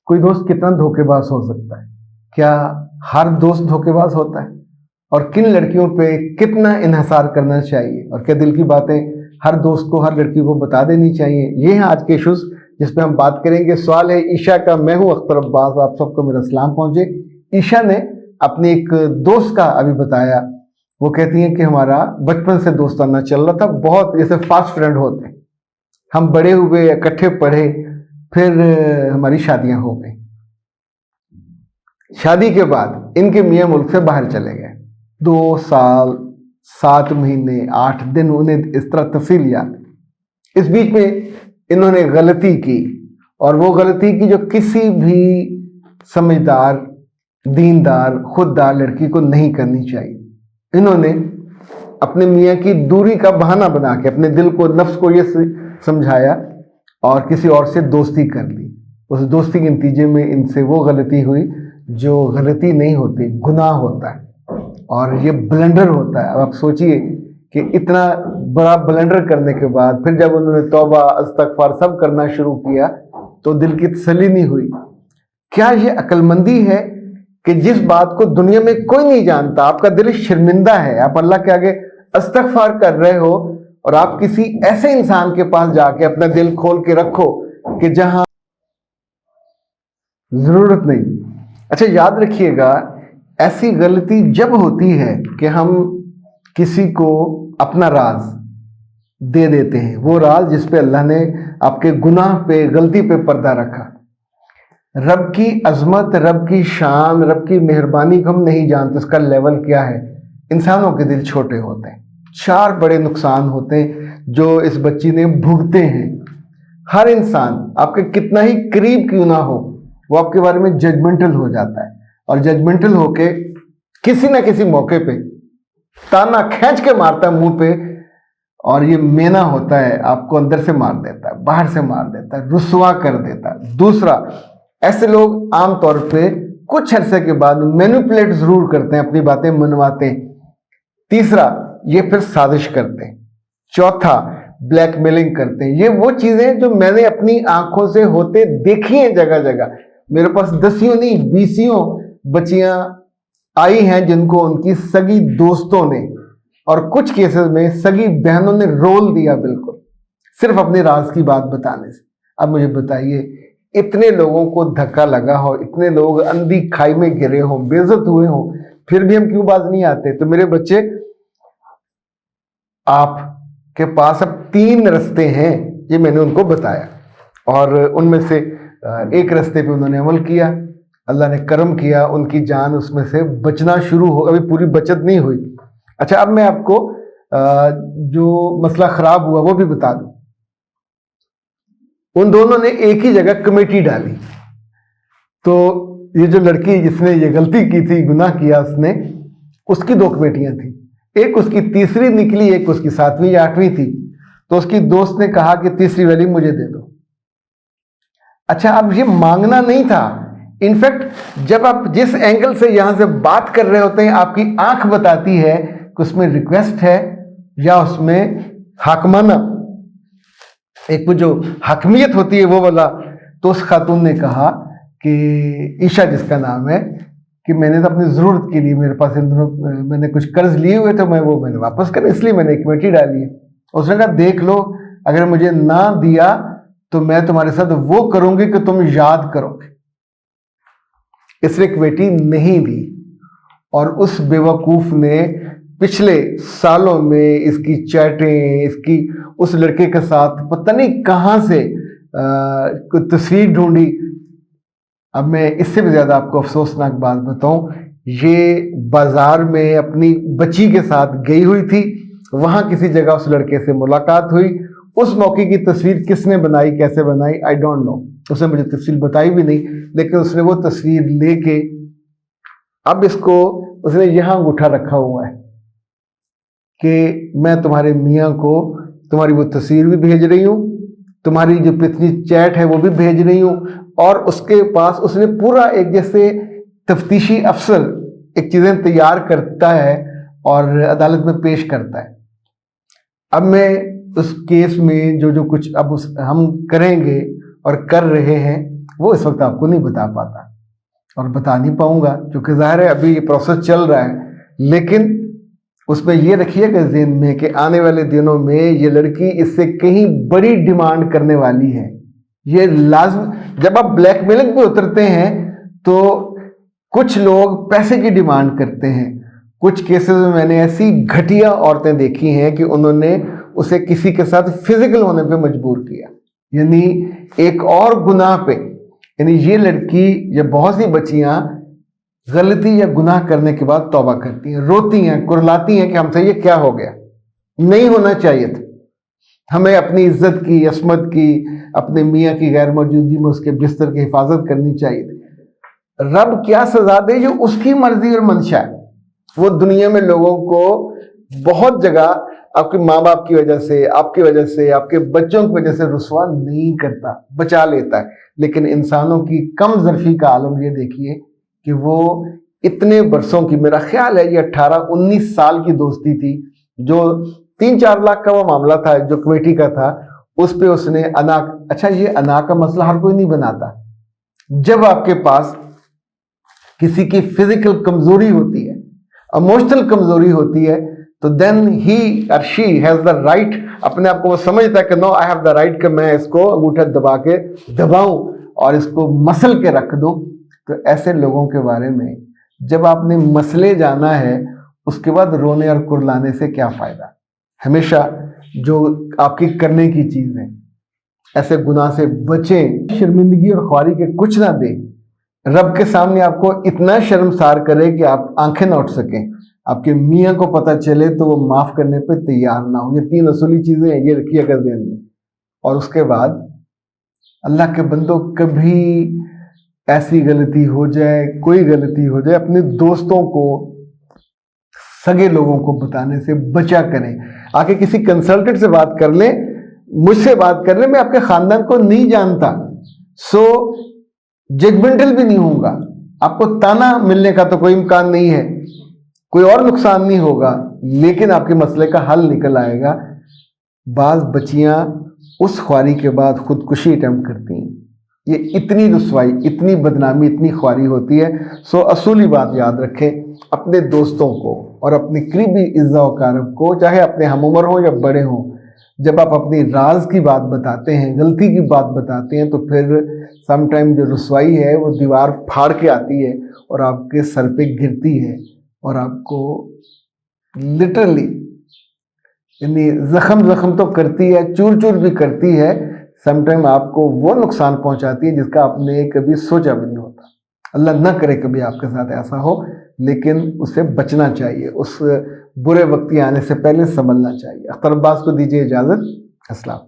कोई दोस्त कितना धोखेबाज हो सकता है? क्या हर दोस्त धोखेबाज होता है? और किन लड़कियों पे कितना इन्हिसार करना चाहिए, और क्या दिल की बातें हर दोस्त को, हर लड़की को बता देनी चाहिए? ये हैं आज के इश्यूज जिस पे हम बात करेंगे। सवाल है ईशा का। मैं हूं अख्तर अब्बास, आप सबको मेरा सलाम पहुंचे। ईशा ने अपने एक दोस्त का अभी बताया। वो कहती हैं कि हमारा बचपन से दोस्ताना चल रहा था, बहुत जैसे फास्ट फ्रेंड होते हैं। हम बड़े हुए, इकट्ठे पढ़े, फिर हमारी शादियां हो गई। शादी के बाद इनके मियां मुल्क से बाहर चले गए। 2 साल 7 महीने 8 दिन उन्हें इस तरह तफसील याद। इस बीच में इन्होंने गलती की, और वो गलती की जो किसी भी समझदार, दीनदार, खुददार लड़की को नहीं करनी चाहिए। इन्होंने अपने मियां की दूरी का बहाना बना के अपने दिल को, नफ्स को ये समझाया और किसी और से दोस्ती कर ली। उस दोस्ती के नतीजे में इनसे वो गलती हुई जो गलती नहीं होती, गुनाह होता है, और ये ब्लंडर होता है। अब आप सोचिए कि इतना बड़ा ब्लंडर करने के बाद फिर जब उन्होंने तौबा, इस्तगफार सब करना शुरू किया तो दिल की तसल्ली नहीं हुई। क्या ये अक्लमंदी है कि जिस बात को दुनिया में कोई नहीं जानता, आपका दिल शर्मिंदा है, आप अल्लाह के आगे इस्तगफार कर रहे हो, और आप किसी ऐसे इंसान के पास जाके अपना दिल खोल के रखो कि जहां जरूरत नहीं। अच्छा, याद रखिएगा, ऐसी गलती जब होती है कि हम किसी को अपना राज दे देते हैं, वो राज जिस पे अल्लाह ने आपके गुनाह पे, गलती पे पर्दा रखा। रब की अजमत, रब की शान, रब की मेहरबानी को हम नहीं जानते, उसका लेवल क्या है। इंसानों के दिल छोटे होते हैं। 4 बड़े नुकसान होते हैं जो इस बच्ची ने भुगते हैं। हर इंसान, आपके कितना ही करीब क्यों ना हो, वो आपके बारे में जजमेंटल हो जाता है, और जजमेंटल होके किसी ना किसी मौके पे ताना खींच के मारता है मुंह पे, और ये मेना होता है, आपको अंदर से मार देता है, बाहर से मार देता है, रुसवा कर देता है। दूसरा, ऐसे लोग आमतौर पे कुछ अरसे के बाद मैनिपुलेट जरूर करते हैं, अपनी बातें मनवाते हैं। तीसरा, ये फिर साजिश करते हैं। चौथा, ब्लैकमेलिंग करते हैं। ये वो चीजें जो मैंने अपनी आंखों से होते देखी हैं जगह जगह। मेरे पास 10 नहीं 20 बच्चियां आई हैं जिनको उनकी सगी दोस्तों ने, और कुछ केसेस में सगी बहनों ने रोल दिया, बिल्कुल सिर्फ अपने राज की बात बताने से। अब मुझे बताइए, इतने लोगों को धक्का लगा हो, इतने लोग अंधी खाई में गिरे हो, बेइज्जत हुए हो, फिर भी हम क्यों बाज नहीं आते? तो मेरे बच्चे, आपके पास अब 3 रास्ते हैं, ये मैंने उनको बताया, और उनमें से एक रास्ते पे उन्होंने अमल किया। अल्लाह ने करम किया, उनकी जान उसमें से बचना शुरू हो, अभी पूरी बचत नहीं हुई। अच्छा, अब मैं आपको जो मसला खराब हुआ वो भी बता दूं। उन दोनों ने एक ही जगह कमेटी डाली। तो ये जो लड़की जिसने ये गलती की थी, गुनाह किया उसने, उसकी 2 कमेटियां थी। एक उसकी तीसरी निकली, एक उसकी 7वीं या 8वीं थी। तो उसकी दोस्त ने कहा कि तीसरी वाली मुझे दे दो। अच्छा, अब ये मांगना नहीं था। इनफैक्ट जब आप जिस एंगल से यहां से बात कर रहे होते हैं, आपकी आंख बताती है कि उसमें रिक्वेस्ट है या उसमें हाकमाना, एक वो जो हकमियत होती है वो वाला। तो उस खातून ने कहा कि ईशा जिसका नाम है, कि मैंने तो अपनी ज़रूरत के लिए, मेरे पास इन दिनों मैंने कुछ कर्ज लिए हुए थे, मैंने वापस कर, इसलिए मैंने एक कमेटी डाली है। उसने कहा देख लो, अगर मुझे ना दिया तो मैं तुम्हारे साथ वो करूंगी कि तुम याद करोगे। इसने कमेटी नहीं दी, और उस बेवकूफ ने पिछले सालों में इसकी चैटें, इसकी उस लड़के के साथ पता नहीं कहां से कोई तस्वीर ढूंढी। अब मैं इससे भी ज्यादा आपको अफसोसनाक बात बताऊं, ये बाजार में अपनी बच्ची के साथ गई हुई थी, वहां किसी जगह उस लड़के से मुलाकात हुई। उस मौके की तस्वीर किसने बनाई, कैसे बनाई, आई डोंट नो। उसने मुझे तस्वीर बताई भी नहीं, लेकिन उसने वो तस्वीर लेके अब इसको उसने यहां अंगूठा रखा हुआ है कि मैं तुम्हारे मियाँ को तुम्हारी वो तस्वीर भी भेज रही हूँ, तुम्हारी जो पिछली चैट है वो भी भेज रही हूँ। और उसके पास उसने पूरा एक जैसे तफ्तीशी अफसर एक चीज़ें तैयार करता है और अदालत में पेश करता है। अब मैं उस केस में जो कुछ अब हम करेंगे और कर रहे हैं, वो इस वक्त आपको नहीं बता पाता اور بتا نہیں پاؤں گا کیونکہ ظاہر ہے ابھی یہ پروسیس چل رہا ہے، لیکن اس میں یہ رکھیے گا ذہن میں کہ آنے والے دنوں میں یہ لڑکی اس سے کہیں بڑی ڈیمانڈ کرنے والی ہے. یہ لازم، جب آپ بلیک میلنگ پہ اترتے ہیں تو کچھ لوگ پیسے کی ڈیمانڈ کرتے ہیں. کچھ کیسز میں میں نے ایسی گھٹیا عورتیں دیکھی ہیں کہ انہوں نے اسے کسی کے ساتھ فزیکل ہونے پہ مجبور کیا، یعنی ایک اور گناہ پہ. یعنی یہ لڑکی یا بہت سی بچیاں غلطی یا گناہ کرنے کے بعد توبہ کرتی ہیں، روتی ہیں، کرلاتی ہیں کہ ہم سے یہ کیا ہو گیا، نہیں ہونا چاہیے تھا. ہمیں اپنی عزت کی، عصمت کی، اپنے میاں کی غیر موجودگی میں اس کے بستر کی حفاظت کرنی چاہیے تھی. رب کیا سزا دے جو اس کی مرضی اور منشا ہے. وہ دنیا میں لوگوں کو بہت جگہ آپ کے ماں باپ کی وجہ سے، آپ کی وجہ سے، آپ کے بچوں کی وجہ سے رسوا نہیں کرتا، بچا لیتا ہے. لیکن انسانوں کی کم ظرفی کا عالم یہ دیکھیے کہ وہ اتنے برسوں کی، میرا خیال ہے یہ 18-19 سال کی دوستی تھی، جو 3-4 لاکھ کا وہ معاملہ تھا جو کمیٹی کا تھا، اس پہ اس نے اچھا یہ انا کا مسئلہ ہر کوئی نہیں بناتا. جب آپ کے پاس کسی کی فزیکل کمزوری ہوتی ہے، ایموشنل کمزوری ہوتی ہے، تو دین ہی اور شی ہیز دا رائٹ، اپنے آپ کو وہ سمجھتا ہے کہ نو آئی ہیو دا رائٹ کہ میں اس کو انگوٹھا دبا کے دباؤں اور اس کو مسل کے رکھ دوں. تو ایسے لوگوں کے بارے میں جب آپ نے مسئلے جانا ہے، اس کے بعد رونے اور کرلانے سے کیا فائدہ. ہمیشہ جو آپ کی کرنے کی چیز ہے ایسے گناہ سے بچیں. شرمندگی اور خواری کے کچھ نہ دے. رب کے سامنے آپ کو اتنا شرمسار کرے کہ آپ آنکھیں نہ اٹھ سکیں، آپ کے میاں کو پتہ چلے تو وہ معاف کرنے پہ تیار نہ ہو. یہ 3 اصولی چیزیں ہیں، یہ رکھیے گا ذہن میں. اور اس کے بعد اللہ کے بندوں، کبھی ایسی غلطی ہو جائے، کوئی غلطی ہو جائے، اپنے دوستوں کو، سگے لوگوں کو بتانے سے بچا کریں. آ کے کسی کنسلٹنٹ سے بات کر لیں، مجھ سے بات کر لیں، میں آپ کے خاندان کو نہیں جانتا، سو ججمنٹل بھی نہیں ہوں گا. آپ کو تانا ملنے کا تو کوئی امکان نہیں ہے، کوئی اور نقصان نہیں ہوگا، لیکن آپ کے مسئلے کا حل نکل آئے گا. بعض بچیاں اس خواری کے بعد خودکشی اٹیمپٹ کرتی ہیں. یہ اتنی رسوائی، اتنی بدنامی، اتنی خواری ہوتی ہے. سو اصولی بات یاد رکھیں، اپنے دوستوں کو اور اپنی قریبی اعزا و اقارب کو، چاہے اپنے ہم عمر ہوں یا بڑے ہوں، جب آپ اپنی راز کی بات بتاتے ہیں، غلطی کی بات بتاتے ہیں، تو پھر سم ٹائم جو رسوائی ہے وہ دیوار پھاڑ کے آتی ہے اور آپ کے سر پہ گرتی ہے اور آپ کو لٹرلی یعنی زخم تو کرتی ہے، چور چور بھی کرتی ہے. سم ٹائم آپ کو وہ نقصان پہنچاتی ہے جس کا آپ نے کبھی سوچا بھی نہیں ہوتا. اللہ نہ کرے کبھی آپ کے ساتھ ایسا ہو، لیکن اس سے بچنا چاہیے. اس برے وقت آنے سے پہلے سنبھلنا چاہیے. اختر عباس کو دیجیے اجازت. السلام.